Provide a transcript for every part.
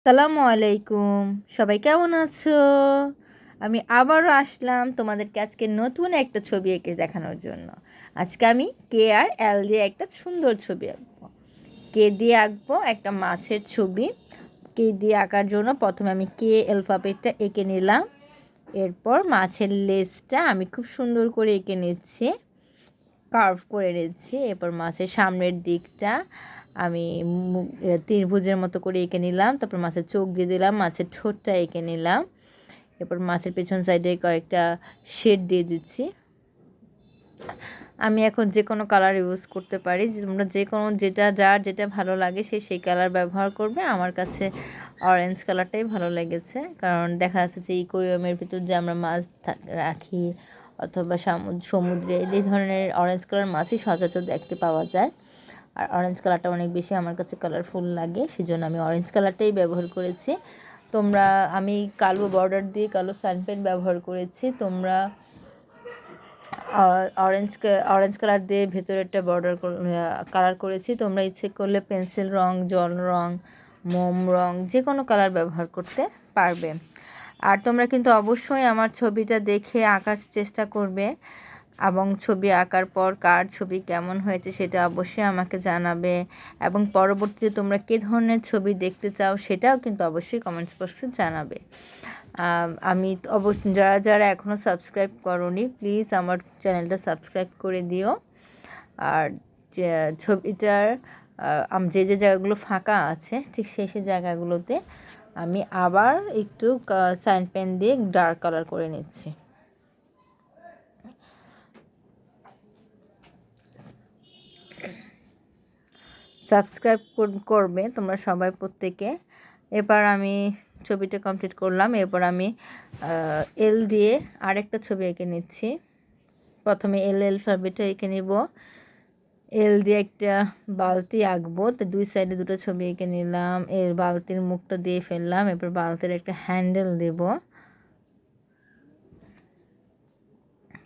আসসালামু আলাইকুম। সবাই কেমন আছো? আমি আবারও আসলাম তোমাদেরকে আজকে নতুন একটা ছবি এঁকে দেখানোর জন্য। আজকে আমি কে আর এল দিয়ে একটা সুন্দর ছবি আঁকবো। কে দিয়ে আঁকবো একটা মাছের ছবি। কে দিয়ে আঁকার জন্য প্রথমে আমি কে অ্যালফাবেটটা এঁকে নিলাম। এরপর মাছের লেজটা আমি খুব সুন্দর করে এঁকে নিচ্ছি, কার্ভ করে নিচ্ছি। এরপর মাছের সামনের দিকটা আমি ত্রিভুজের মতো করে এঁকে নিলাম। তারপর মাছের চোখ দিয়ে দিলাম, মাছের ঠোঁটটা এঁকে নিলাম। এরপর মাছের পেছন সাইডে কয়েকটা শেড দিয়ে দিচ্ছি। আমি এখন যে কোনো কালার ইউজ করতে পারি, তোমরা যে কোনো যার যেটা ভালো লাগে সেই কালার ব্যবহার করবে। আমার কাছে অরেঞ্জ কালারটাই ভালো লেগেছে, কারণ দেখা যাচ্ছে যে ইকোরিয়ামের ভিতর যে আমরা মাছ রাখি অথবা সমুদ্রে এই ধরনের অরেঞ্জ কালার মাছই সচরাচর দেখতে পাওয়া যায়। আর অরেঞ্জ কালারটা অনেক বেশি আমার কাছে কালারফুল লাগে, সেজন্য আমি অরেঞ্জ কালারটাই ব্যবহার করেছি। আমি কালো বর্ডার দিয়ে কালো সানপেন ব্যবহার করেছি। তোমরা অরেঞ্জ কালার দিয়ে ভেতরেরটা বর্ডার কালার করেছি। তোমরা ইচ্ছে করলে পেন্সিল রং, জল রং, মোম রং যে কোনো কালার ব্যবহার করতে পারবে। আর তোমরা কিন্তু অবশ্যই আমার ছবিটা দেখে আঁকার চেষ্টা করবে, এবং ছবি আঁকার পর কার ছবি কেমন হয়েছে সেটা অবশ্যই আমাকে জানাবে। এবং পরবর্তীতে তোমরা কী ধরনের ছবি দেখতে চাও সেটাও কিন্তু অবশ্যই কমেন্টস বক্সে জানাবে। আমি অবশ্যই যারা এখনও সাবস্ক্রাইব করোনি, প্লিজ আমার চ্যানেলটা সাবস্ক্রাইব করে দিও। আর ছবিটার যে জায়গাগুলো ফাঁকা আছে ঠিক সেই জায়গাগুলোতে আমি আবার একটু সাইন পেন দিয়ে ডার্ক কালার করে নিচ্ছি। সাবস্ক্রাইব করবে তোমরা সবাই প্রত্যেকে। এবার আমি ছবিটা কমপ্লিট করলাম। এরপর আমি এল দিয়ে আরেকটা ছবি এঁকে নিচ্ছি। প্রথমে অ্যালফাবেটটা এঁকে নিব। এল দিয়ে একটা বালতি আঁকবো, তো দুই সাইডে দুটো ছবি এঁকে নিলাম। এর বালতির মুখটা দিয়ে ফেললাম। এরপর বালতির একটা হ্যান্ডেল দেব।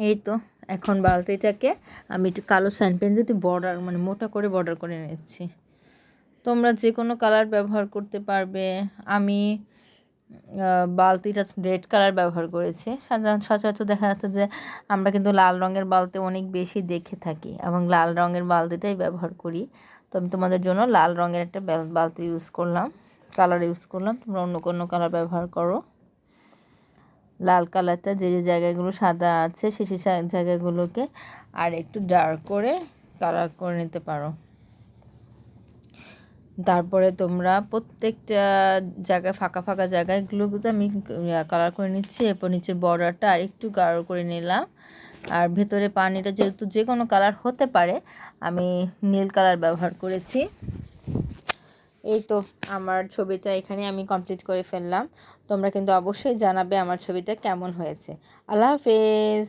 এই তো এখন বালতিটাকে আমি একটু কালো সানপেন দিয়ে বর্ডার মোটা করে বর্ডার করে নিচ্ছি। তোমরা যে কোনো কালার ব্যবহার করতে পারবে। আমি বালতিটা রেড কালার ব্যবহার করেছি। সচরাচর দেখা যাচ্ছে যে আমরা কিন্তু লাল রঙের বালতি অনেক বেশি দেখে থাকি, এবং লাল রঙের বালতিটাই ব্যবহার করি। তো আমি তোমাদের জন্য লাল রঙের একটা বালতি কালার ইউজ করলাম। তোমরা অন্য কোনো কালার ব্যবহার করো। লাল কালারটা যে জায়গাগুলো সাদা আছে সেই জায়গাগুলোকে আর একটু ডার্ক করে কালার করে নিতে পারো। তারপরে তোমরা প্রত্যেকটা জায়গায় ফাঁকা জায়গাগুলোতে আমি কালার করে নিচ্ছি। এরপর নিচের বর্ডারটা আর একটু গাঢ় করে নিলাম। আর ভেতরে পানিটা যেহেতু যে কোনো কালার হতে পারে, আমি নীল কালার ব্যবহার করেছি। এই তো আমার ছবিটা এখানে আমি কমপ্লিট করে ফেললাম। তোমরা কিন্তু অবশ্যই জানাবে আমার ছবিটা কেমন হয়েছে। আল্লাহ হাফেজ।